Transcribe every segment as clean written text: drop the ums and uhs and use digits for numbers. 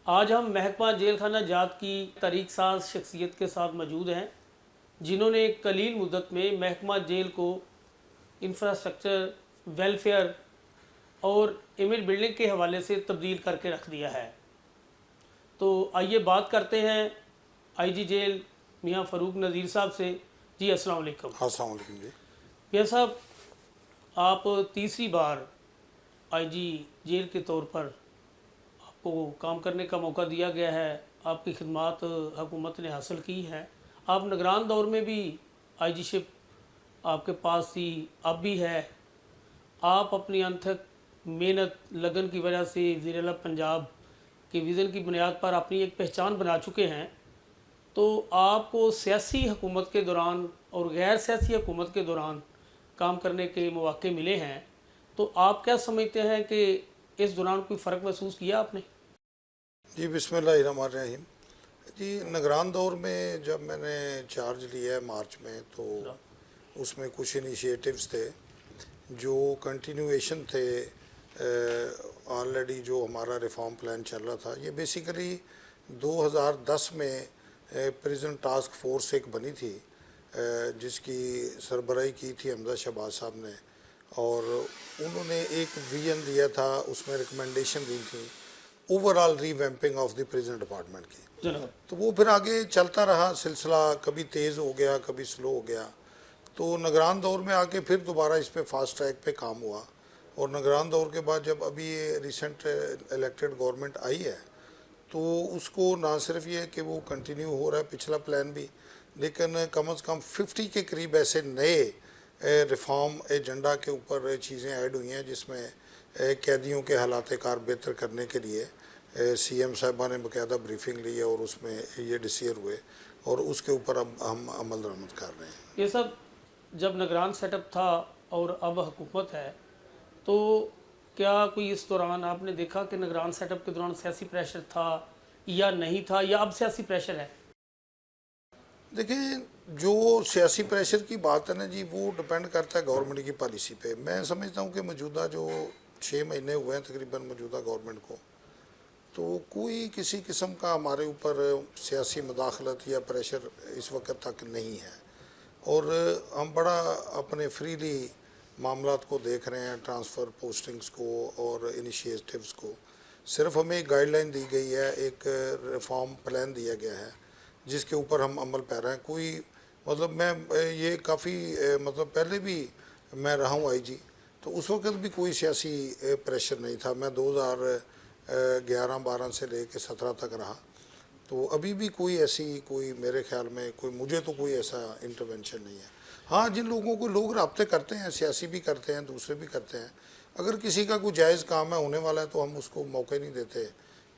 آج ہم محکمہ جیل خانہ جات کی تحریک ساز شخصیت کے ساتھ موجود ہیں جنہوں نے قلیل مدت میں محکمہ جیل کو انفراسٹرکچر، ویلفیئر اور امیج بلڈنگ کے حوالے سے تبدیل کر کے رکھ دیا ہے۔ تو آئیے بات کرتے ہیں آئی جی جیل میاں فاروق نذیر صاحب سے۔ جی السلام علیکم۔ السلام علیکم جی۔ میاں صاحب، آپ تیسری بار آئی جی جیل کے طور پر آپ کو کام کرنے کا موقع دیا گیا ہے، آپ کی خدمات حکومت نے حاصل کی ہیں۔ آپ نگران دور میں بھی آئی جی شپ آپ کے پاس تھی، اب بھی ہے۔ آپ اپنی انتھک محنت لگن کی وجہ سے وزیر اعلیٰ پنجاب کے ویژن کی بنیاد پر اپنی ایک پہچان بنا چکے ہیں۔ تو آپ کو سیاسی حکومت کے دوران اور غیر سیاسی حکومت کے دوران کام کرنے کے مواقع ملے ہیں، تو آپ کیا سمجھتے ہیں کہ اس دوران کوئی فرق محسوس کیا آپ نے؟ جی بسم اللہ الرحمن الرحیم۔ جی نگران دور میں جب میں نے چارج لیا ہے مارچ میں، تو اس میں کچھ انیشیٹیوز تھے جو کنٹینویشن تھے آلریڈی جو ہمارا ریفارم پلان چل رہا تھا۔ یہ بیسیکلی 2010 میں پریزن ٹاسک فورس ایک بنی تھی جس کی سربراہی کی تھی حمزہ شہباز صاحب نے، اور انہوں نے ایک ویژن دیا تھا، اس میں ریکمنڈیشن دی تھی overall revamping of the prison department کی۔ تو وہ پھر آگے چلتا رہا سلسلہ، کبھی تیز ہو گیا کبھی سلو ہو گیا۔ تو نگران دور میں آ کے پھر دوبارہ اس پہ فاسٹ ٹریک پہ کام ہوا، اور نگران دور کے بعد جب ابھی یہ ریسنٹ الیکٹڈ گورنمنٹ آئی ہے تو اس کو نہ صرف یہ کہ وہ کنٹینیو ہو رہا ہے پچھلا پلان بھی، لیکن کم از کم 50 کے قریب ایسے نئے ریفارم ایجنڈا کے اوپر چیزیں ایڈ ہوئی ہیں، جس میں قیدیوں کے حالات کار بہتر کرنے کے لیے سی ایم صاحبہ نے باقاعدہ بریفنگ لی ہے، اور اس میں یہ ڈسیئر ہوئے، اور اس کے اوپر اب ہم عمل درآمد کر رہے ہیں۔ یہ سب جب نگران سیٹ اپ تھا اور اب حکومت ہے، تو کیا کوئی اس دوران آپ نے دیکھا کہ نگران سیٹ اپ کے دوران سیاسی پریشر تھا یا نہیں تھا، یا اب سیاسی پریشر ہے؟ دیکھیں، جو سیاسی پریشر کی بات ہے نا جی، وہ ڈپینڈ کرتا ہے گورنمنٹ کی پالیسی پہ۔ میں سمجھتا ہوں کہ موجودہ جو 6 مہینے ہوئے ہیں تقریباً موجودہ گورنمنٹ کو، تو کوئی کسی قسم کا ہمارے اوپر سیاسی مداخلت یا پریشر اس وقت تک نہیں ہے، اور ہم بڑا اپنے فریلی معاملات کو دیکھ رہے ہیں، ٹرانسفر پوسٹنگز کو اور انیشیٹیوز کو۔ صرف ہمیں ایک گائیڈ لائن دی گئی ہے، ایک ریفارم پلان دیا گیا ہے جس کے اوپر ہم عمل پہ رہے ہیں۔ کوئی مطلب میں یہ کافی مطلب پہلے بھی میں رہا ہوں آئی جی، تو اس وقت بھی کوئی سیاسی پریشر نہیں تھا۔ میں 2011-12 سے لے کے 17 تک رہا، تو ابھی بھی کوئی ایسی کوئی میرے خیال میں مجھے تو کوئی ایسا انٹرونشن نہیں ہے۔ ہاں، جن لوگوں کو لوگ رابطے کرتے ہیں، سیاسی بھی کرتے ہیں، دوسرے بھی کرتے ہیں، اگر کسی کا کوئی جائز کام ہے ہونے والا ہے تو ہم اس کو موقع نہیں دیتے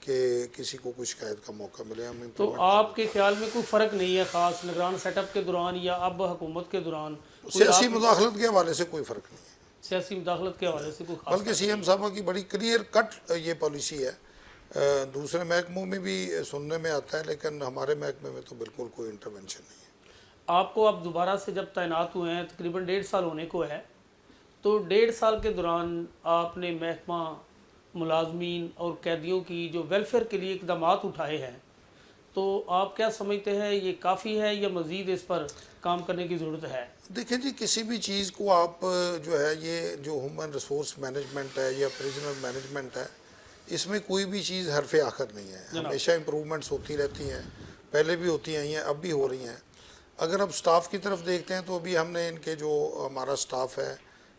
کہ کسی کو کوئی شکایت کا موقع ملے۔ ہم تو آپ کے خیال میں کوئی فرق نہیں ہے خاص نگران سیٹ اپ کے دوران یا اب حکومت کے دوران؟ سیاسی مداخلت کے حوالے سے کوئی فرق نہیں ہے، سیاسی مداخلت کے حوالے سے کوئی خاص بلکہ سی ایم صاحبہ کی بڑی کلیئر کٹ یہ پالیسی ہے۔ دوسرے محکموں میں بھی سننے میں آتا ہے، لیکن ہمارے محکمے میں تو بالکل کوئی انٹرونشن نہیں ہے۔ آپ کو اب دوبارہ سے جب تعینات ہوئے ہیں، تقریباً 1.5 سال ہونے کو ہے، تو 1.5 سال کے دوران آپ نے محکمہ، ملازمین اور قیدیوں کی جو ویلفیئر کے لیے اقدامات اٹھائے ہیں، تو آپ کیا سمجھتے ہیں یہ کافی ہے یا مزید اس پر کام کرنے کی ضرورت ہے؟ دیکھیں جی، کسی بھی چیز کو آپ جو ہے یہ جو ہیومن ریسورس مینجمنٹ ہے یا پریزنر مینجمنٹ ہے، اس میں کوئی بھی چیز حرف آخر نہیں ہے، ہمیشہ امپرومنٹس ہوتی رہتی ہیں، پہلے بھی ہوتی آئی ہیں، اب بھی ہو رہی ہیں۔ اگر اب سٹاف کی طرف دیکھتے ہیں تو ابھی ہم نے ان کے جو ہمارا سٹاف ہے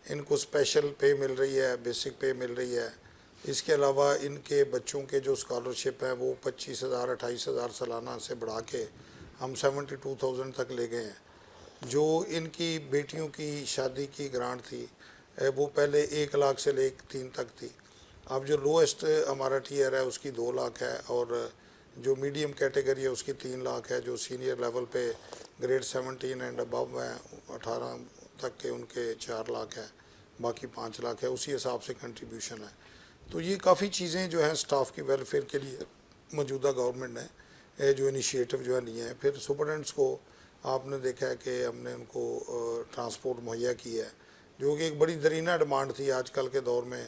ان کو اسپیشل پے مل رہی ہے، بیسک پے مل رہی ہے۔ اس کے علاوہ ان کے بچوں کے جو اسکالرشپ ہیں وہ 25,000 28,000 سالانہ سے بڑھا کے ہم 72,000 تک لے گئے ہیں۔ جو ان کی بیٹیوں کی شادی کی گرانٹ تھی وہ پہلے 1 لاکھ سے لے 3 تک تھی، اب جو لویسٹ ہمارا ٹیئر ہے اس کی 2 لاکھ ہے، اور جو میڈیم کیٹیگری ہے اس کی 3 لاکھ ہے، جو سینئر لیول پہ گریڈ 17 اینڈ ابو ہیں 18 تک کے ان کے 4 لاکھ ہے، باقی 5 لاکھ ہے، اسی حساب سے کنٹریبیوشن ہے۔ تو یہ کافی چیزیں جو ہیں سٹاف کی ویلفیئر کے لیے موجودہ گورنمنٹ نے جو انیشیٹو جو ہے لیے ہیں۔ پھر سپرڈنٹس کو آپ نے دیکھا ہے کہ ہم نے ان کو ٹرانسپورٹ مہیا کی ہے، جو کہ ایک بڑی درینہ ڈیمانڈ تھی آج کل کے دور میں۔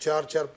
4-4,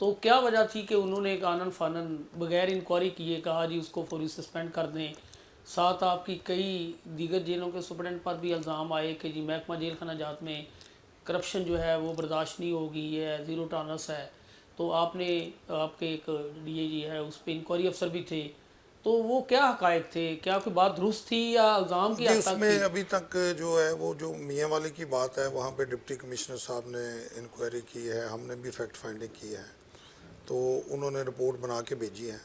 تو کیا وجہ تھی کہ انہوں نے ایک آنن فانن بغیر انکوائری کیے کہا جی اس کو فوری سسپینڈ کر دیں؟ ساتھ آپ کی کئی دیگر جیلوں کے سپرنٹینڈنٹ پر بھی الزام آئے کہ جی محکمہ جیل خانہ جات میں کرپشن جو ہے وہ برداشت نہیں ہوگی، یہ زیرو ٹالرنس ہے. تو آپ نے آپ کے ایک ڈی اے جی ہے اس پہ انکوائری افسر بھی تھے، تو وہ کیا حقائق تھے؟ کیا کوئی بات درست تھی یا الزام کی جی حد اس تک میں تھی؟ ابھی تک جو ہے وہ جو میاں والے کی بات ہے وہاں پہ ڈپٹی کمشنر صاحب نے انکوائری کی ہے، ہم نے بھی فیکٹ فائنڈنگ کی ہے، تو انہوں نے رپورٹ بنا کے بھیجی ہے.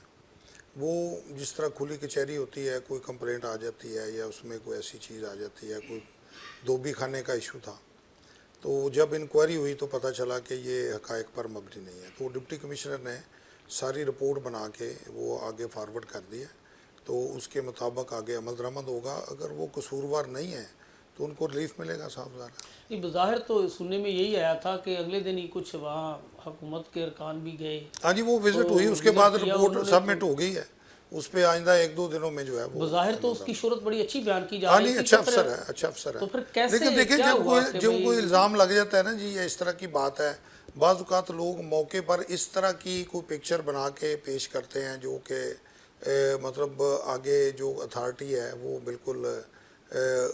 وہ جس طرح کھلی کچہری ہوتی ہے، کوئی کمپلینٹ آ جاتی ہے یا اس میں کوئی ایسی چیز آ جاتی ہے، کوئی دھوبی کھانے کا ایشو تھا، تو جب انکوائری ہوئی تو پتہ چلا کہ یہ حقائق پر مبنی نہیں ہے، تو ڈپٹی کمشنر نے ساری رپورٹ بنا کے وہ آگے فارورڈ کر دی ہے. تو اس کے مطابق آگے عمل درآمد ہوگا. اگر وہ قصوروار نہیں ہے تو ان کو ریلیف ملے گا صاحب ذرا. نہیں، بظاہر تو سننے میں یہی آیا تھا کہ اگلے دن ہی کچھ وہاں حکومت کے ارکان بھی گئے. ہاں جی وہ وزٹ ہوئی، اس کے وزٹ بعد کیا رپورٹ انہوں نے، سبمٹ ہو گئی ہے، اس پہ آئندہ ایک دو دنوں میں جو ہے وہ بظاہر تو عمل اس کی درآمد. شہرت بڑی اچھی بیان کی جا ہاں رہی نہیں تھی. اچھا تو افسر پھر ہے، اچھا افسر ہے. تو پھر کیسے لیکن دیکھیں کیا ہوا کہ جب کوئی بھئی الزام لگ جاتا ہے نا جی، یا اس طرح کی بات ہے، بعض اوقات لوگ موقع پر اس طرح کی کوئی پکچر بنا کے پیش کرتے ہیں جو کہ مطلب آگے جو اتھارٹی ہے وہ بالکل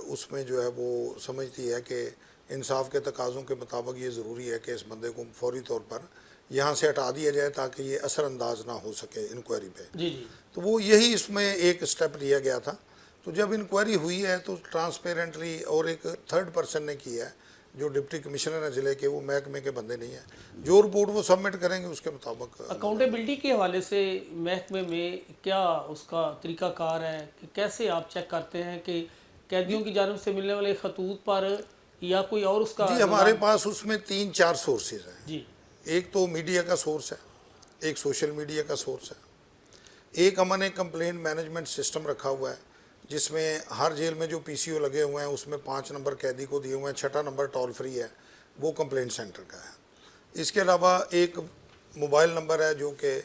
اس میں جو ہے وہ سمجھتی ہے کہ انصاف کے تقاضوں کے مطابق یہ ضروری ہے کہ اس بندے کو فوری طور پر یہاں سے ہٹا دیا جائے تاکہ یہ اثر انداز نہ ہو سکے انکوائری پہ. جی جی تو وہ یہی اس میں ایک سٹیپ لیا گیا تھا. تو جب انکوائری ہوئی ہے تو ٹرانسپیرنٹلی، اور ایک تھرڈ پرسن نے کی ہے جو ڈپٹی کمشنر ہیں ضلع کے، وہ محکمے کے بندے نہیں ہیں، جو رپورٹ وہ سبمٹ کریں گے اس کے مطابق اکاؤنٹیبلٹی کے حوالے سے محکمے میں کیا اس کا طریقہ کار ہے کہ کیسے آپ چیک کرتے ہیں کہ قیدیوں کی جانب سے ملنے والے خطوط پر یا کوئی اور اس کا جی ہمارے نظام؟ پاس اس میں 3-4 سورسز ہیں. جی ایک تو میڈیا کا سورس ہے، ایک سوشل میڈیا کا سورس ہے، ایک ہم نے کمپلین مینجمنٹ سسٹم رکھا ہوا ہے جس میں ہر جیل میں جو پی سی او لگے ہوئے ہیں اس میں 5 نمبر قیدی کو دیے ہوئے ہیں، 6 نمبر ٹول فری ہے، وہ کمپلین سینٹر کا ہے. اس کے علاوہ ایک موبائل نمبر ہے جو کہ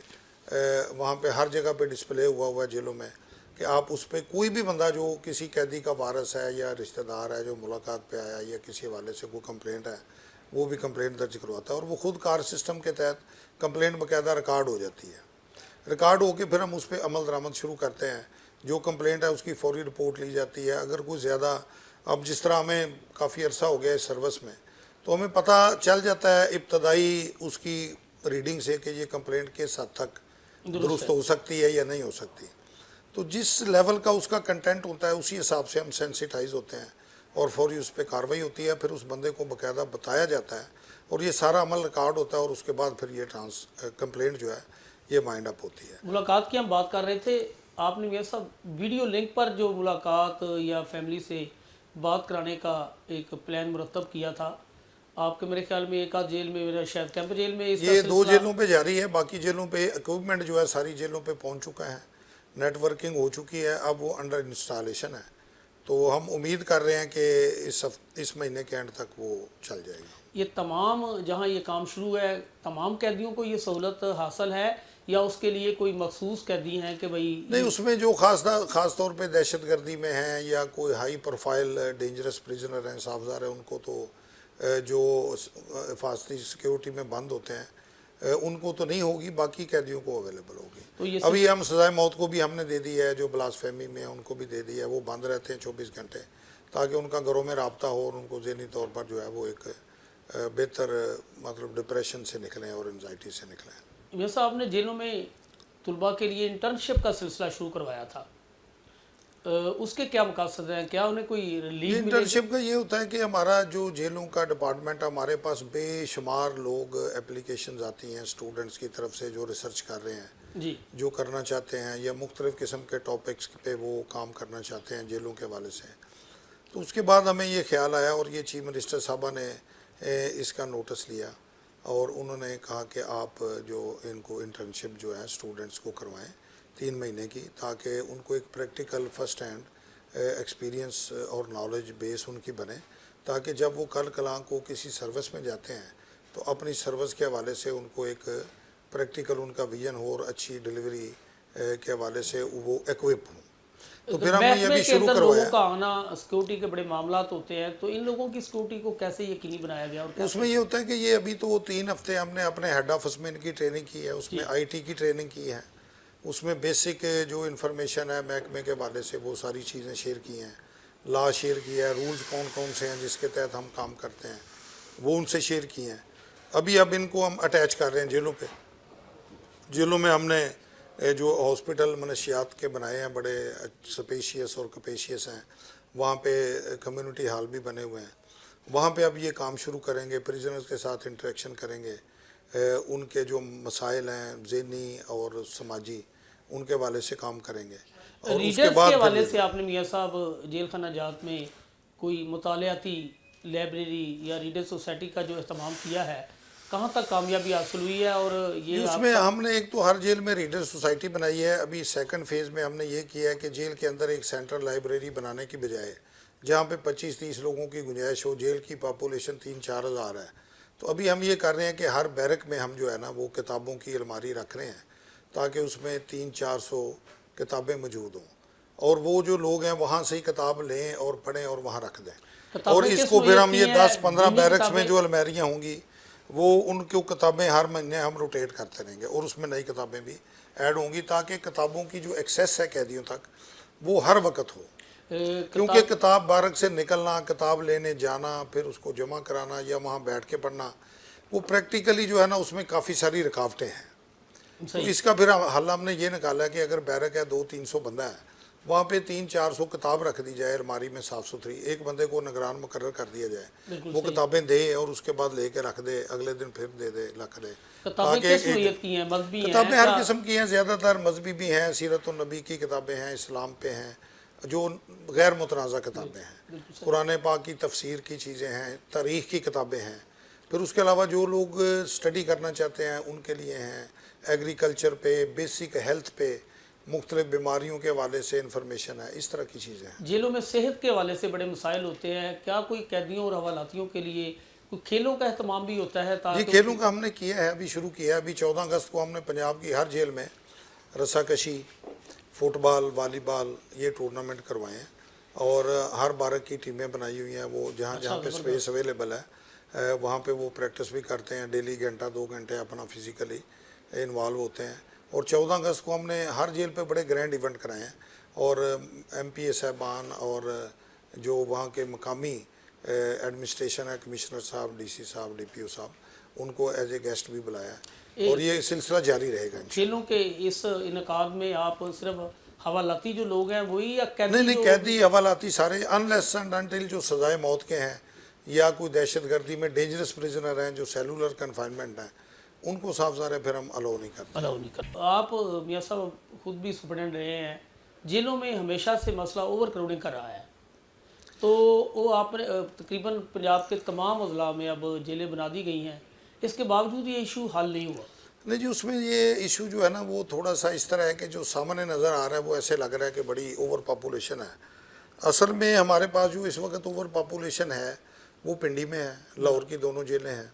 وہاں پہ ہر جگہ پہ ڈسپلے ہوا ہے جیلوں میں، کہ آپ اس پہ کوئی بھی بندہ جو کسی قیدی کا وارث ہے یا رشتہ دار ہے جو ملاقات پہ آیا یا کسی حوالے سے کوئی کمپلینٹ ہے، وہ بھی کمپلینٹ درج کرواتا ہے، اور وہ خود کار سسٹم کے تحت کمپلینٹ باقاعدہ ریکارڈ ہو جاتی ہے. ریکارڈ ہو کے پھر ہم اس پہ عمل درآمد شروع کرتے ہیں. جو کمپلینٹ ہے اس کی فوری رپورٹ لی جاتی ہے. اگر کوئی زیادہ، اب جس طرح ہمیں کافی عرصہ ہو گیا اس سروس میں، تو ہمیں پتہ چل جاتا ہے ابتدائی اس کی ریڈنگ سے کہ یہ کمپلینٹ کس حد تک درست ہو سکتی ہے یا نہیں ہو سکتی. تو جس لیول کا اس کا کنٹینٹ ہوتا ہے اسی حساب سے ہم سینسیٹائز ہوتے ہیں اور فوری اس پہ کارروائی ہوتی ہے. پھر اس بندے کو باقاعدہ بتایا جاتا ہے اور یہ سارا عمل ریکارڈ ہوتا ہے، اور اس کے بعد پھر یہ کمپلینٹ جو ہے یہ مائنڈ اپ ہوتی ہے. ملاقات کی ہم بات کر رہے تھے، آپ نے میاں صاحب ویڈیو لنک پر جو ملاقات یا فیملی سے بات کرانے کا ایک پلان مرتب کیا تھا، آپ کے میرے خیال میں ایک آدھ جیل میں، میرا شاید کیمپ جیل میں اس کا یہ 2 سلسلہ، جیلوں پہ جاری ہے، باقی جیلوں پہ اکوپمنٹ جو ہے ساری جیلوں پہ پہنچ چکا ہے، نیٹ ورکنگ ہو چکی ہے، اب وہ انڈر انسٹالیشن ہے. تو ہم امید کر رہے ہیں کہ اس مہینے کے اینڈ تک وہ چل جائے گا. یہ تمام جہاں یہ کام شروع ہے تمام قیدیوں کو یہ سہولت حاصل ہے یا اس کے لیے کوئی مخصوص قیدی ہیں کہ بھئی نہیں، اس میں جو خاص طور پہ دہشت گردی میں ہیں یا کوئی ہائی پروفائل ڈینجرس پریزنر ہیں، صافزار ہیں، ان کو تو جو حفاظتی سیکیورٹی میں بند ہوتے ہیں ان کو تو نہیں ہوگی، باقی قیدیوں کو اویلیبل ہوگی. تو یہ ابھی ہم سزائے موت کو بھی ہم نے دے دی ہے، جو بلاسفیمی میں ان کو بھی دے دی ہے، وہ بند رہتے ہیں 24 گھنٹے تاکہ ان کا گھروں میں رابطہ ہو اور ان کو ذہنی طور پر جو ہے وہ ایک بہتر مطلب ڈپریشن سے نکلیں اور انزائٹی سے نکلیں. میاں صاحب نے جیلوں میں طلباء کے لیے انٹرنشپ کا سلسلہ شروع کروایا تھا، اس کے کیا مقاصد ہیں؟ کیا انہیں کوئی یہ ریلیف ملے گی؟ انٹرنشپ کا یہ ہوتا ہے کہ ہمارا جو جیلوں کا ڈپارٹمنٹ ہے، ہمارے پاس بے شمار لوگ اپلیکیشنز آتی ہیں اسٹوڈنٹس کی طرف سے جو ریسرچ کر رہے ہیں، جی جو کرنا چاہتے ہیں یا مختلف قسم کے ٹاپکس پہ وہ کام کرنا چاہتے ہیں جیلوں کے حوالے سے. تو اس کے بعد ہمیں یہ خیال آیا اور یہ چیف منسٹر صاحبہ نے اس کا نوٹس لیا اور انہوں نے کہا کہ آپ جو ان کو انٹرنشپ جو ہے اسٹوڈنٹس کو کروائیں 3 مہینے کی، تاکہ ان کو ایک پریکٹیکل فرسٹ ہینڈ ایکسپیرینس اور نالج بیس ان کی بنے، تاکہ جب وہ کل کلاں کو کسی سروس میں جاتے ہیں تو اپنی سروس کے حوالے سے ان کو ایک پریکٹیکل ان کا ویژن ہو اور اچھی ڈلیوری کے حوالے سے وہ ایکوپ ہوں. تو پھر ہم نے یہ محکمے بھی کے شروع اندر کروایا. لوگوں کا آنا، سیکورٹی کے بڑے معاملات ہوتے ہیں، تو ان لوگوں کی سیکورٹی کو کیسے یقینی بنایا گیا؟ اور اس میں یہ ہوتا ہے کہ یہ ابھی تو 3 ہفتے ہم نے اپنے ہیڈ آفس میں ان کی ٹریننگ کی ہے، اس میں آئی ٹی کی ٹریننگ کی ہے، اس میں بیسک جو انفارمیشن ہے محکمے کے حوالے سے وہ ساری چیزیں شیئر کی ہیں، لا شیئر کیا ہے، رولز کون کون سے ہیں جس کے تحت ہم کام کرتے ہیں وہ ان سے شیئر کی ہیں. اب ان کو ہم اٹیچ کر رہے ہیں جیلوں پہ. جیلوں میں ہم نے جو ہاسپٹل منشیات کے بنائے ہیں بڑے سپیشیس اور کپیشیس ہیں، وہاں پہ کمیونٹی ہال بھی بنے ہوئے ہیں. وہاں پہ اب یہ کام شروع کریں گے، پریزنرز کے ساتھ انٹریکشن کریں گے، ان کے جو مسائل ہیں ذہنی اور سماجی ان کے حوالے سے کام کریں گے. اور اس کے ریڈرز بعد کے پھر حوالے سے آپ نے میاں صاحب جیل خانہ جات میں کوئی مطالعاتی لائبریری یا ریڈر سوسائٹی کا جو اہتمام کیا ہے، کہاں تک کامیابی حاصل ہوئی ہے؟ اور یہ اس آپ میں ہم نے ایک تو ہر جیل میں ریڈر سوسائٹی بنائی ہے. ابھی سیکنڈ فیز میں ہم نے یہ کیا ہے کہ جیل کے اندر ایک سینٹرل لائبریری بنانے کی بجائے جہاں پہ 25-30 لوگوں کی گنجائش ہو، جیل کی پاپولیشن 3-4 ہزار ہے، تو ابھی ہم یہ کر رہے ہیں کہ ہر بیرک میں ہم جو ہے نا وہ کتابوں کی الماری رکھ رہے ہیں تاکہ اس میں 300-400 کتابیں موجود ہوں، اور وہ جو لوگ ہیں وہاں سے ہی کتاب لیں اور پڑھیں اور وہاں رکھ دیں. اور کتابیں اس کس کو پھر نوعیت ہم کی یہ ہیں؟ 10-15 دینی بیرکس میں کتابیں؟ جو الماریاں ہوں گی وہ ان کو کتابیں ہر مہینے ہم روٹیٹ کرتے رہیں گے اور اس میں نئی کتابیں بھی ایڈ ہوں گی تاکہ کتابوں کی جو ایکسیس ہے قیدیوں تک وہ ہر وقت ہو. کیونکہ کتاب بارک سے نکلنا، کتاب لینے جانا، پھر اس کو جمع کرانا یا وہاں بیٹھ کے پڑھنا، وہ پریکٹیکلی جو ہے نا اس میں کافی ساری رکاوٹیں ہیں. تو صحیح. اس کا پھر حل ہم نے یہ نکالا کہ اگر بیرک ہے 200-300 بندہ ہے، وہاں پہ 300-400 کتاب رکھ دی جائے الماری میں صاف ستھری، ایک بندے کو نگران مقرر کر دیا جائے، بالکل وہ صحیح. کتابیں دے اور اس کے بعد لے کے رکھ دے، اگلے دن پھر دے دے، رکھ دے. کتابیں تاکہ کس ایک نوعیت کی ہیں؟ مذہبی ہیں کتابیں ہر کیا؟ قسم کی ہیں، زیادہ تر مذہبی بھی ہیں، سیرت النبی کی کتابیں ہیں، اسلام پہ ہیں، جو غیر متنازع کتابیں ہیں، بالکل صحیح. قرآن پاک کی تفسیر کی چیزیں ہیں، تاریخ کی کتابیں ہیں. پھر اس کے علاوہ جو لوگ سٹڈی کرنا چاہتے ہیں ان کے لیے ہیں، ایگریکلچر پہ، بیسک ہیلتھ پہ، مختلف بیماریوں کے حوالے سے انفارمیشن ہے، اس طرح کی چیزیں ہیں. جیلوں میں صحت کے حوالے سے بڑے مسائل ہوتے ہیں، کیا کوئی قیدیوں اور حوالاتیوں کے لیے کوئی کھیلوں کا اہتمام بھی ہوتا ہے جی تاکہ کھیلوں کا ہم نے کیا ہے، ابھی شروع کیا ہے. ابھی 14 اگست کو ہم نے پنجاب کی ہر جیل میں رسا کشی، فٹ بال، والی بال یہ ٹورنامنٹ کروائے ہیں، اور ہر بارک کی ٹیمیں بنائی ہوئی ہیں. وہ جہاں اچھا پہ زبردست. سپیس اویلیبل ہے وہاں پہ وہ پریکٹس بھی کرتے ہیں، ڈیلی گھنٹہ 2 گھنٹے اپنا فزیکلی انوالو ہوتے ہیں. اور 14 اگست کو ہم نے ہر جیل پہ بڑے گرینڈ ایونٹ کرائے ہیں، اور ایم پی اے صاحبان اور جو وہاں کے مقامی ایڈمنسٹریشن ہے، کمشنر صاحب، ڈی سی صاحب، ڈی پی او صاحب، ان کو ایز اے گیسٹ بھی بلایا ہے، اور یہ سلسلہ جاری رہے گا. کھیلوں کے اس انعقاد میں آپ صرف حوالاتی جو لوگ ہیں وہی یا قیدی نہیں جو قیدی حوالاتی سارے انلیس اینڈ انٹل جو سزائے موت کے ہیں یا کوئی دہشت گردی میں ڈینجرس پریزنر ہیں جو سیلولر کنفائنمنٹ ہیں، ان کو صاف ظاہر ہے پھر ہم الاؤ نہیں کرتے. الاؤ نہیں کرتے؟ آپ میاں صاحب خود بھی سپرنٹینڈنٹ رہے ہیں، جیلوں میں ہمیشہ سے مسئلہ اوور کراؤڈنگ کا رہا ہے، تو وہ آپ نے تقریباً پنجاب کے تمام اضلاع میں اب جیلیں بنا دی گئی ہیں، اس کے باوجود یہ ایشو حل نہیں ہوا. نہیں جی، اس میں یہ ایشو جو ہے نا وہ تھوڑا سا اس طرح ہے کہ جو سامنے نظر آ رہا ہے وہ ایسے لگ رہا ہے کہ بڑی اوور پاپولیشن ہے. اصل میں ہمارے پاس جو اس وقت اوور پاپولیشن ہے وہ پنڈی میں ہے. لاہور کی دونوں جیلیں ہیں،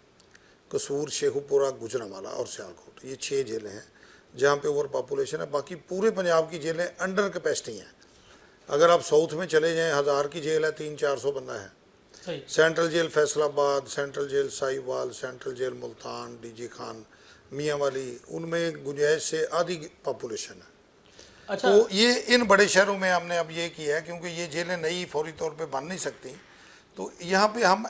قصور، شیخو پورہ، گجرانوالہ اور سیالکوٹ، یہ 6 جیلیں ہیں جہاں پہ اوور پاپولیشن ہے. باقی پورے پنجاب کی جیلیں انڈر کیپیسٹی ہیں. اگر آپ ساؤتھ میں چلے جائیں 1000 کی جیل ہے، 300-400 بندہ ہے. صحیح. Central jail Faisalabad, central jail Sahiwal, central jail Multan, D G Khan, Mianwali, ان میں گنجائش سے آدھی پاپولیشن ہے. اچھا. تو یہ ان بڑے شہروں میں ہم نے اب یہ کیا ہے کیونکہ یہ جیلیں نئی فوری طور پہ بن نہیں سکتی، تو یہاں پہ ہم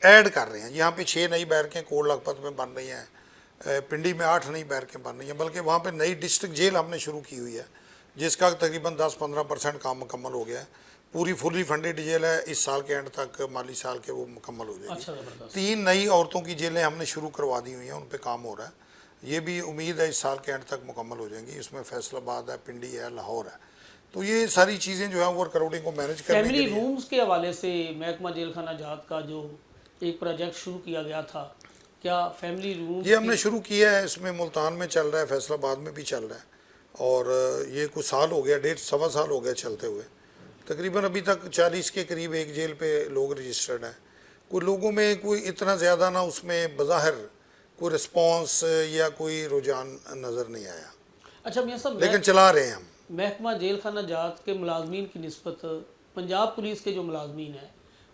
ایڈ کر رہے ہیں. یہاں پہ 6 نئی بیرکیں کوٹ لکھپت میں بن رہی ہیں، پنڈی میں 8 نئی بیرکیں بن رہی ہیں، بلکہ وہاں پہ نئی ڈسٹرکٹ جیل ہم نے شروع کی ہوئی ہے جس کا تقریباً 10-15% کام مکمل ہو گیا ہے. پوری فلی فنڈیڈ جیل ہے، اس سال کے اینڈ تک، مالی سال کے وہ مکمل ہو جائے گی. اچھا زبردست. 3 نئی عورتوں کی جیلیں ہم نے شروع کروا دی ہوئی ہیں، ان پہ کام ہو رہا ہے. یہ بھی امید ہے اس سال کے اینڈ تک مکمل ہو جائیں گی. اس میں فیصل آباد ہے، پنڈی ہے، لاہور ہے. تو یہ ساری چیزیں جو ہیں اوور کراؤڈنگ کو مینیج کرنے کے فیملی لیے. رومز کے حوالے سے محکمہ جیل خانہ جات کا جو ایک پروجیکٹ شروع کیا گیا تھا، کیا فیملی رومز یہ ہم نے شروع کیا ہے، اس میں ملتان میں چل رہا ہے، فیصل آباد میں بھی چل رہا ہے، اور یہ کچھ سال ہو گیا، 1.5 سال ہو گیا چلتے ہوئے. تقریباً ابھی تک 40 کے قریب ایک جیل پہ لوگ رجسٹرڈ ہیں. کوئی لوگوں میں کوئی اتنا زیادہ نہ اس میں بظاہر کوئی رسپانس یا کوئی رجحان نظر نہیں آیا. اچھا میاں صاحب، لیکن چلا رہے ہیں ہم. محکمہ جیل خانہ جات کے ملازمین کی نسبت پنجاب پولیس کے جو ملازمین ہیں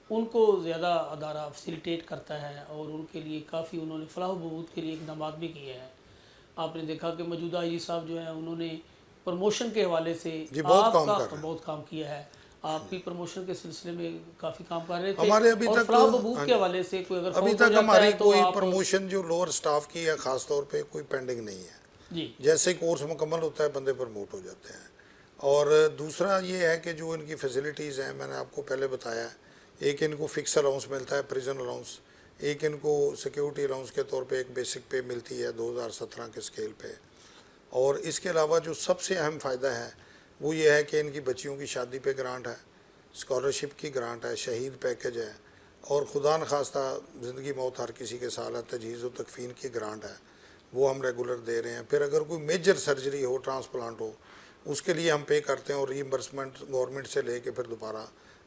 ان کو زیادہ ادارہ فیسیلیٹیٹ کرتا ہے اور ان کے لیے کافی انہوں نے فلاح و بہبود کے لیے اقدامات بھی کیے ہیں. آپ نے دیکھا کہ موجودہ آئی جی صاحب جو ہیں انہوں نے پروموشن کے حوالے سے جی بہت آپ کام کا کر رہے ہیں. بہت کام کیا ہے. آپ بھی پروموشن کے سلسلے میں کافی کام کر رہے تھے ہمارے ابھی اور تک فلاح و بہبود کے حوالے سے کوئی اگر ابھی فوت ہو تک جاتا ہماری ہے تو کوئی آپ پروموشن جو لوور سٹاف کی ہے خاص طور پہ کوئی پینڈنگ نہیں ہے. جی جیسے ہی کورس مکمل ہوتا ہے بندے پروموٹ ہو جاتے ہیں. اور دوسرا یہ ہے کہ جو ان کی فیسلٹیز ہیں میں نے آپ کو پہلے بتایا ہے. ایک ان کو فکس الاؤنس ملتا ہے پریزن الاؤنس. ایک ان کو سیکیورٹی الاؤنس کے طور پہ ایک بیسک پے ملتی ہے 2017 کے اسکیل پہ. اور اس کے علاوہ جو سب سے اہم فائدہ ہے وہ یہ ہے کہ ان کی بچیوں کی شادی پہ گرانٹ ہے, اسکالرشپ کی گرانٹ ہے, شہید پیکج ہے, اور خدا نخواستہ زندگی موت ہر کسی کے سال ہے تجہیز و تکفین کی گرانٹ ہے, وہ ہم ریگولر دے رہے ہیں. پھر اگر کوئی میجر سرجری ہو, ٹرانسپلانٹ ہو, اس کے لیے ہم پے کرتے ہیں اور ریمبرسمنٹ گورنمنٹ سے لے کے پھر دوبارہ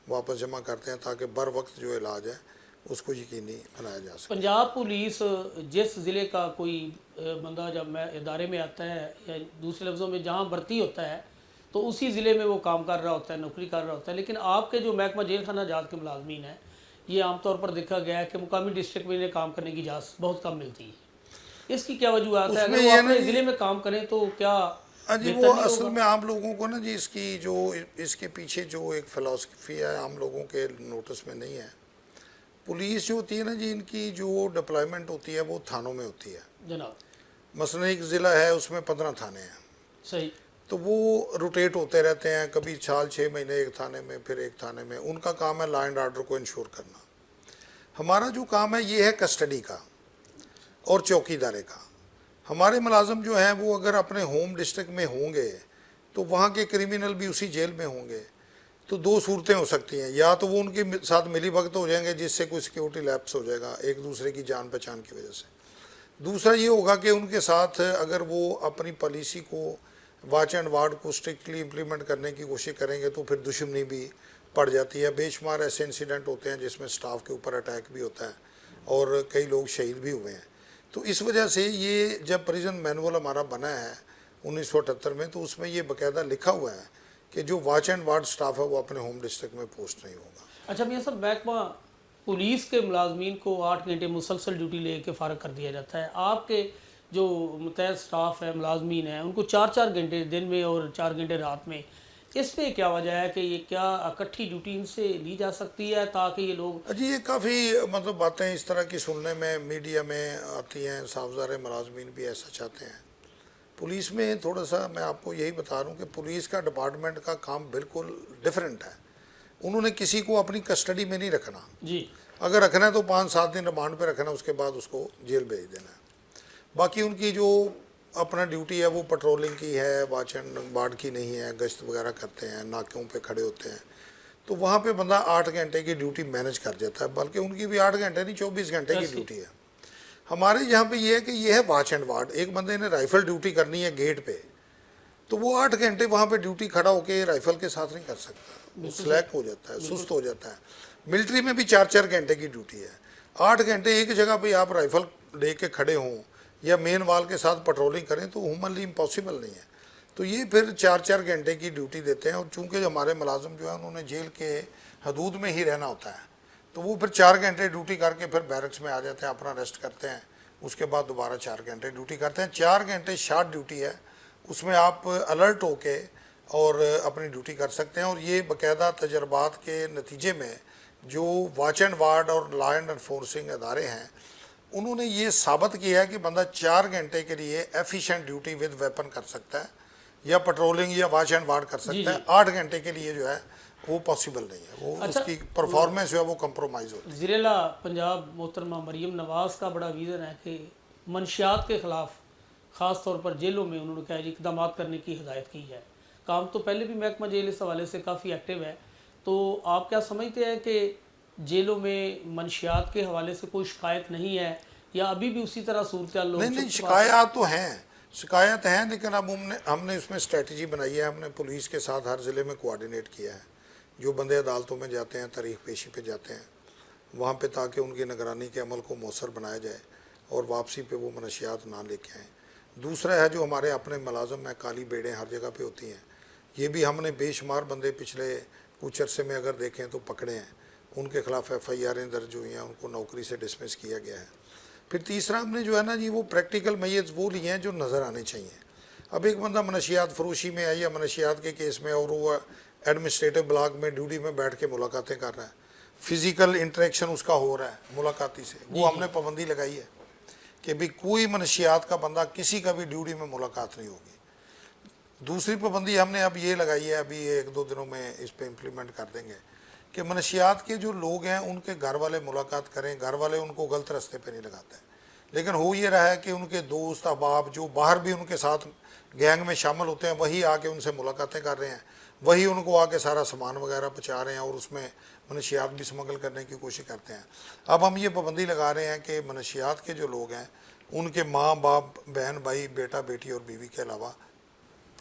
واپس جمع کرتے ہیں تاکہ بر وقت جو علاج ہے اس کو یقینی بنایا جا سکے. پنجاب پولیس جس ضلع کا کوئی بندہ جب ادارے میں آتا ہے یا دوسرے لفظوں میں جہاں بھرتی ہوتا ہے تو اسی ضلع میں وہ کام کر رہا ہوتا ہے, نوکری کر رہا ہوتا ہے. لیکن آپ کے جو محکمہ جیل خانہ جات کے ملازمین ہیں یہ عام طور پر دیکھا گیا ہے کہ مقامی ڈسٹرکٹ میں انہیں کام کرنے کی اجازت بہت کم ملتی ہے. اس کی کیا وجوہات ہے؟ اس میں اگر وہ یہ نا اپنے جی ضلع میں کام کریں تو کیا جی بہتر وہ نہیں اصل ہوگا؟ میں عام لوگوں کو نا جی اس کے پیچھے جو ایک فلسفی ہے عام لوگوں کے نوٹس میں نہیں ہے. پولیس جو ہوتی ہے نا جی ان کی جو ڈپلائمنٹ ہوتی ہے وہ تھانوں میں ہوتی ہے. جناب مثلا ایک ضلع ہے اس میں 15 تھانے ہیں, صحیح. تو وہ روٹیٹ ہوتے رہتے ہیں, کبھی سال 6 مہینے ایک تھانے میں پھر ایک تھانے میں. ان کا کام ہے لا اینڈ آرڈر کو انشور کرنا. ہمارا جو کام ہے یہ ہے کسٹڈی کا اور چوکی دارے کا. ہمارے ملازم جو ہیں وہ اگر اپنے ہوم ڈسٹرکٹ میں ہوں گے تو وہاں کے کریمنل بھی اسی جیل میں ہوں گے. تو دو صورتیں ہو سکتی ہیں, یا تو وہ ان کے ساتھ ملی بھگت ہو جائیں گے جس سے کوئی سیکیورٹی لیپس ہو جائے گا ایک دوسرے کی جان پہچان کی وجہ سے. دوسرا یہ ہوگا کہ ان کے ساتھ اگر وہ اپنی پالیسی کو واچ اینڈ وارڈ کو اسٹرکٹلی امپلیمنٹ کرنے کی کوشش کریں گے تو پھر دشمنی بھی پڑ جاتی ہے. بے شمار ایسے انسیڈنٹ ہوتے ہیں جس میں سٹاف کے اوپر اٹیک بھی ہوتا ہے اور کئی لوگ شہید بھی ہوئے ہیں. تو اس وجہ سے یہ جب پریزن مینول ہمارا بنا ہے 1978 میں تو اس میں یہ باقاعدہ لکھا ہوا ہے کہ جو واچ اینڈ وارڈ سٹاف ہے وہ اپنے ہوم ڈسٹرکٹ میں پوسٹ نہیں ہوگا. اچھا میاں صاحب, محکمہ پولیس کے ملازمین کو 8 گھنٹے مسلسل ڈیوٹی لے کے فارغ کر دیا جاتا ہے. آپ کے جو متحد سٹاف ہے, ملازمین ہیں, ان کو 4 گھنٹے دن میں اور 4 گھنٹے رات میں, اس پہ کیا وجہ ہے کہ یہ کیا اکٹھی ڈیوٹی ان سے لی جا سکتی ہے تاکہ یہ لوگ جی یہ کافی باتیں اس طرح کی سننے میں میڈیا میں آتی ہیں, صافزار ملازمین بھی ایسا چاہتے ہیں. پولیس میں تھوڑا سا میں آپ کو یہی بتا رہا ہوں کہ پولیس کا ڈپارٹمنٹ کا کام بالکل ڈیفرنٹ ہے. انہوں نے کسی کو اپنی کسٹڈی میں نہیں رکھنا. جی اگر رکھنا ہے تو 5-7 دن ریمانڈ پہ رکھنا, اس کے بعد اس کو جیل بھیج دینا ہے. باقی ان کی جو اپنا ڈیوٹی ہے وہ پٹرولنگ کی ہے, واچ اینڈ وارڈ کی نہیں ہے, گشت وغیرہ کرتے ہیں, ناکوں پہ کھڑے ہوتے ہیں. تو وہاں پہ بندہ 8 گھنٹے کی ڈیوٹی مینج کر جاتا ہے, بلکہ ان کی بھی 8 گھنٹے نہیں 24 گھنٹے کی ڈیوٹی ہے. ہمارے یہاں پہ یہ ہے کہ یہ ہے واچ اینڈ وارڈ. ایک بندے نے رائفل ڈیوٹی کرنی ہے گیٹ پہ تو وہ 8 گھنٹے وہاں پہ ڈیوٹی کھڑا ہو کے رائفل کے ساتھ نہیں کر سکتا, وہ سلیک ہو جاتا ہے, سست ہو جاتا ہے. ملٹری میں بھی 4 گھنٹے کی ڈیوٹی ہے. 8 گھنٹے ایک جگہ پہ آپ رائفل لے کے کھڑے ہوں یا مین وال کے ساتھ پٹرولنگ کریں تو ہیومنلی امپاسبل نہیں ہے. تو یہ پھر 4 گھنٹے کی ڈیوٹی دیتے ہیں. اور چونکہ ہمارے ملازم جو ہیں انہوں نے جیل کے حدود میں ہی رہنا ہوتا ہے تو وہ پھر 4 گھنٹے ڈیوٹی کر کے پھر بیرکس میں آ جاتے ہیں, اپنا ریسٹ کرتے ہیں, اس کے بعد دوبارہ 4 گھنٹے ڈیوٹی کرتے ہیں. 4 گھنٹے شارٹ ڈیوٹی ہے, اس میں آپ الرٹ ہو کے اور اپنی ڈیوٹی کر سکتے ہیں. اور یہ باقاعدہ تجربات کے نتیجے میں جو واچ اینڈ وارڈ اور لا اینڈ انفورسنگ ادارے ہیں انہوں نے یہ ثابت کیا ہے کہ بندہ 4 گھنٹے کے لیے ایفیشینٹ ڈیوٹی ود ویپن کر سکتا ہے یا پٹرولنگ یا واچ اینڈ وارڈ کر سکتا ہے. 8 گھنٹے کے لیے جو ہے وہ پاسبل نہیں ہے, وہ اس کی پرفارمنس جو ہے وہ کمپرومائز ہوتی ہے. وزیراعلیٰ پنجاب محترمہ مریم نواز کا بڑا ویژن ہے کہ منشیات کے خلاف خاص طور پر جیلوں میں انہوں نے کہا جی اقدامات کرنے کی ہدایت کی ہے. کام تو پہلے بھی محکمہ جیل اس حوالے سے کافی ایکٹیو ہے, تو آپ کیا سمجھتے ہیں کہ جیلوں میں منشیات کے حوالے سے کوئی شکایت نہیں ہے یا ابھی بھی اسی طرح صورتحال لوگ نہیں شکایات تو ہیں, شکایت ہیں, لیکن اب ہم نے اس میں اسٹریٹجی بنائی ہے. ہم نے پولیس کے ساتھ ہر ضلع میں کوآرڈینیٹ کیا ہے. جو بندے عدالتوں میں جاتے ہیں, تاریخ پیشی پہ جاتے ہیں وہاں پہ, تاکہ ان کی نگرانی کے عمل کو مؤثر بنایا جائے اور واپسی پہ وہ منشیات نہ لے کے آئیں. دوسرا ہے جو ہمارے اپنے ملازم ہیں، کالی بیڑیں ہر جگہ پہ ہوتی ہیں، یہ بھی ہم نے بے شمار بندے پچھلے کچھ عرصے میں اگر دیکھیں تو پکڑے ہیں، ان کے خلاف ایف آئی آریں درج ہوئی ہیں، ان کو نوکری سے ڈسمس کیا گیا ہے۔ پھر تیسرا ہم نے جو ہے نا جی وہ پریکٹیکل میز وہ لیے ہیں جو نظر آنے چاہیے۔ اب ایک بندہ منشیات فروشی میں ہے یا منشیات کے کیس میں، اور وہ ایڈمنسٹریٹو بلاک میں ڈیوٹی میں بیٹھ کے ملاقاتیں کر رہا ہے، فزیکل انٹریکشن اس کا ہو رہا ہے ملاقاتی سے، وہ ہم نے پابندی لگائی ہے کہ بھی کوئی منشیات کا بندہ کسی کا بھی ڈیوٹی میں ملاقات نہیں ہوگی۔ دوسری پابندی ہم نے اب یہ لگائی ہے، ابھی 1-2 دنوں میں اس پہ امپلیمنٹ کر دیں گے، کہ منشیات کے جو لوگ ہیں ان کے گھر والے ملاقات کریں، گھر والے ان کو غلط راستے پہ نہیں لگاتے ہیں، لیکن ہو یہ رہا ہے کہ ان کے دوست احباب جو باہر بھی ان کے ساتھ گینگ میں شامل ہوتے ہیں، وہی آ کے ان سے ملاقاتیں کر رہے ہیں، وہی ان کو آ کے سارا سامان وغیرہ پہنچا رہے ہیں، اور اس میں منشیات بھی اسمگل کرنے کی کوشش کرتے ہیں۔ اب ہم یہ پابندی لگا رہے ہیں کہ منشیات کے جو لوگ ہیں ان کے ماں باپ، بہن بھائی، بیٹا بیٹی اور بیوی کے علاوہ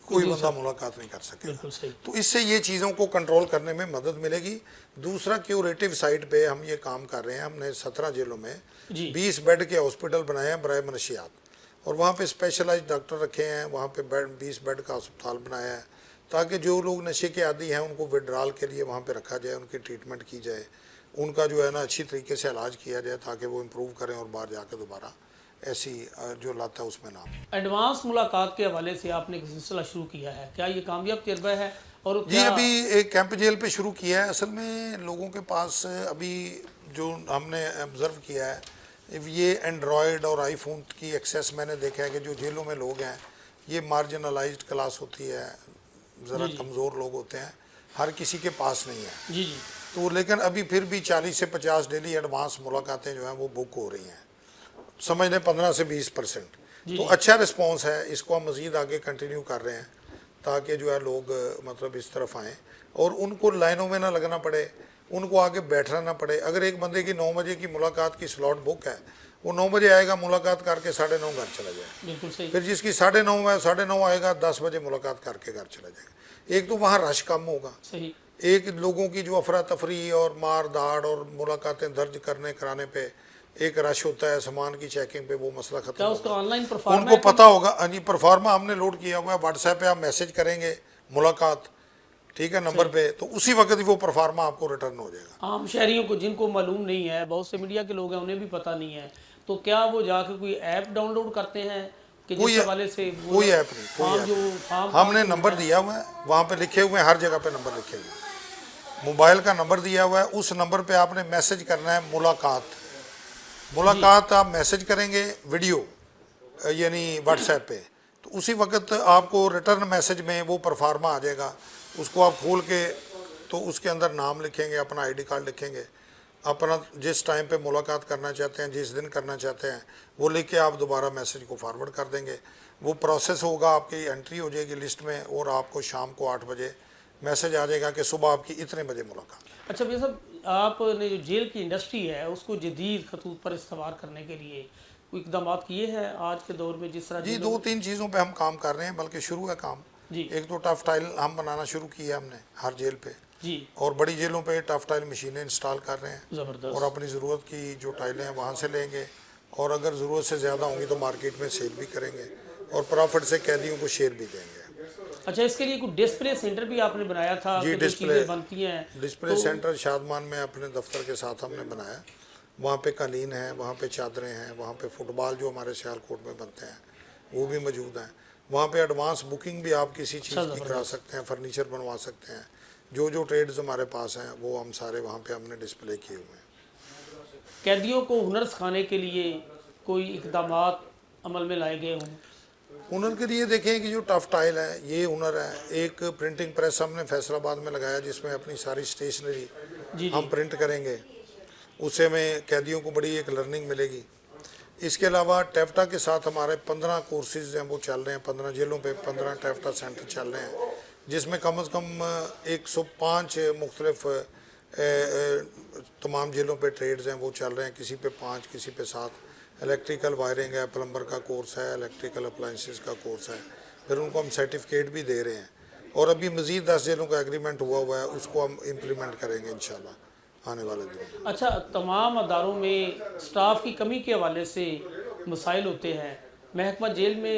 کوئی بندہ ملاقات نہیں کر سکے گا۔ بالکل صحیح۔ تو اس سے یہ چیزوں کو کنٹرول کرنے میں مدد ملے گی۔ دوسرا کیوریٹو سائٹ پہ ہم یہ کام کر رہے ہیں، ہم نے 17 جیلوں میں 20 بیڈ کے ہاسپٹل بنائے ہیں برائے منشیات، اور وہاں پہ اسپیشلائز ڈاکٹر رکھے ہیں، وہاں پہ 20 بیڈ کا ہسپتال بنایا ہے تاکہ جو لوگ نشے کے عادی ہیں ان کو وڈرال کے لیے وہاں پہ رکھا جائے، ان کی ٹریٹمنٹ کی جائے، ان کا جو ہے نا اچھی طریقے سے علاج کیا جائے تاکہ وہ امپروو کریں اور باہر جا کے دوبارہ ایسی جو لت ہے اس میں نہ ہو۔ ایڈوانس ملاقات کے حوالے سے آپ نے ایک سلسلہ شروع کیا ہے، کیا یہ کامیاب تجربہ ہے؟ اور جی ابھی ایک کیمپ جیل پہ شروع کیا ہے۔ اصل میں لوگوں کے پاس ابھی جو ہم نے آبزرو کیا ہے، یہ اینڈرائڈ اور آئی فون کی ایکسیس میں نے دیکھا ہے کہ جو جیلوں میں لوگ ہیں یہ مارجنلائزڈ کلاس ہوتی ہے، ذرا کمزور لوگ ہوتے ہیں، ہر کسی کے پاس نہیں ہے۔ جی جی تو لیکن ابھی پھر بھی 40 سے 50 ڈیلی ایڈوانس ملاقاتیں جو ہیں وہ بک ہو رہی ہیں، سمجھ لیں 15 سے 20%۔ تو اچھا رسپانس ہے، اس کو ہم مزید آگے کنٹینیو کر رہے ہیں تاکہ جو ہے لوگ مطلب اس طرف آئیں اور ان کو لائنوں میں نہ لگنا پڑے، ان کو آگے بیٹھنا نہ پڑے۔ اگر ایک بندے کی 9 بجے کی ملاقات کی سلاٹ بک ہے، وہ 9 بجے آئے گا، ملاقات کر کے 9:30 گھر چلا جائے گا۔ بالکل صحیح۔ پھر جس کی 9:30 ہے 9:30 آئے گا، 10 بجے ملاقات کر کے گھر چلا جائے گا۔ ایک تو وہاں رش کم ہوگا، صحیح۔ ایک لوگوں کی جو افراتفری اور مار دھاڑ اور ملاقاتیں درج کرانے پہ ایک رش ہوتا ہے، سامان کی چیکنگ پہ، وہ مسئلہ ختم کیا اس کا ہوگا۔ آن لائن ان پرفارما کو پتہ ہوگا، جی پرفارما ہم نے لوڈ کیا ہوا ہے، واٹس ایپ پہ آپ میسج کریں گے ملاقات، ٹھیک ہے، نمبر پہ، تو اسی وقت ہی وہ پرفارما آپ کو ریٹرن ہو جائے گا۔ عام شہریوں کو جن کو معلوم نہیں ہے، بہت سے میڈیا کے لوگ ہیں انہیں بھی پتہ نہیں ہے، تو کیا وہ جا کے کوئی ایپ ڈاؤن لوڈ کرتے ہیں کہ جس حوالے سے کوئی ایپ نہیں، کوئی ایپ نہیں۔ ہم نے نمبر دیا ہوا ہے، وہاں پہ لکھے ہوئے ہیں، ہر جگہ پہ نمبر لکھے ہوئے ہیں، موبائل کا نمبر دیا ہوا ہے، اس نمبر پہ آپ نے میسج کرنا ہے ملاقات آپ میسج کریں گے ویڈیو، یعنی واٹس ایپ پہ، تو اسی وقت آپ کو ریٹرن میسج میں وہ پرفارما آ جائے گا، اس کو آپ کھول کے تو اس کے اندر نام لکھیں گے، اپنا ID کارڈ لکھیں گے، اپنا جس ٹائم پہ ملاقات کرنا چاہتے ہیں، جس دن کرنا چاہتے ہیں، وہ لکھ کے آپ دوبارہ میسج کو فارورڈ کر دیں گے، وہ پروسیس ہوگا، آپ کی انٹری ہو جائے گی لسٹ میں، اور آپ کو شام کو 8 بجے میسج آ جائے گا کہ صبح آپ کی اتنے بجے ملاقات۔ اچھا بھائی صاحب، آپ نے جو جیل کی انڈسٹری ہے اس کو جدید خطوط پر استوار کرنے کے لیے کوئی اقدامات کیے ہیں آج کے دور میں جس طرح جی 2-3 چیزوں پہ ہم کام کر رہے ہیں، بلکہ شروع ہے کام۔ جی ایک تو ٹف ٹائل ہم بنانا شروع کیا ہم نے ہر جیل پہ، جی اور بڑی جیلوں پہ ٹف ٹائل مشینیں انسٹال کر رہے ہیں، زبردست۔ اور اپنی ضرورت کی جو ٹائلیں ہیں وہاں سے لیں گے، اور اگر ضرورت سے زیادہ ہوں گی تو مارکیٹ میں سیل بھی کریں گے، اور پرافٹ سے قیدیوں کو شیئر بھی دیں گے۔ اچھا، اس کے لیے کوئی ڈسپلے سینٹر بھی آپ نے بنایا تھا جی کہ جو چیزیں بنتی ہیں؟ ڈسپلے سینٹر شادمان میں اپنے دفتر کے ساتھ ہم نے بنایا، وہاں پہ قالین ہیں، وہاں پہ چادریں ہیں، وہاں پہ فٹ بال جو ہمارے سیالکوٹ میں بنتے ہیں وہ بھی موجود ہیں، وہاں پہ ایڈوانس بکنگ بھی آپ کسی چیز کی کرا سکتے ہیں، فرنیچر بنوا سکتے ہیں، جو ٹریڈز ہمارے پاس ہیں وہ ہم سارے وہاں پہ ہم نے ڈسپلے کیے ہوئے ہیں۔ قیدیوں کو ہنر سکھانے کے لیے کوئی اقدامات عمل میں لائے گئے ہوں؟ ہنر کے لیے دیکھیں کہ جو ٹف ٹائل ہے یہ ہنر ہے، ایک پرنٹنگ پریس ہم نے فیصل آباد میں لگایا جس میں اپنی ساری اسٹیشنری ہم پرنٹ کریں گے، اس سے ہمیں قیدیوں کو بڑی ایک لرننگ ملے گی۔ اس کے علاوہ ٹیفٹا کے ساتھ ہمارے 15 کورسز ہیں وہ چل رہے ہیں، 15 جیلوں پہ 15 ٹیفٹا سینٹر چل رہے ہیں، جس میں کم از کم 105 مختلف تمام جیلوں پہ ٹریڈز ہیں وہ چل رہے ہیں، کسی پہ 5 کسی پہ 7۔ الیکٹریکل وائرنگ ہے، پلمبر کا کورس ہے، الیکٹریکل اپلائنسز کا کورس ہے، پھر ان کو ہم سرٹیفکیٹ بھی دے رہے ہیں، اور ابھی مزید 10 جیلوں کا ایگریمنٹ ہوا ہے، اس کو ہم امپلیمنٹ کریں گے انشاءاللہ آنے والے دنوں میں۔ اچھا، تمام اداروں میں سٹاف کی کمی کے حوالے سے مسائل ہوتے ہیں، محکمہ جیل میں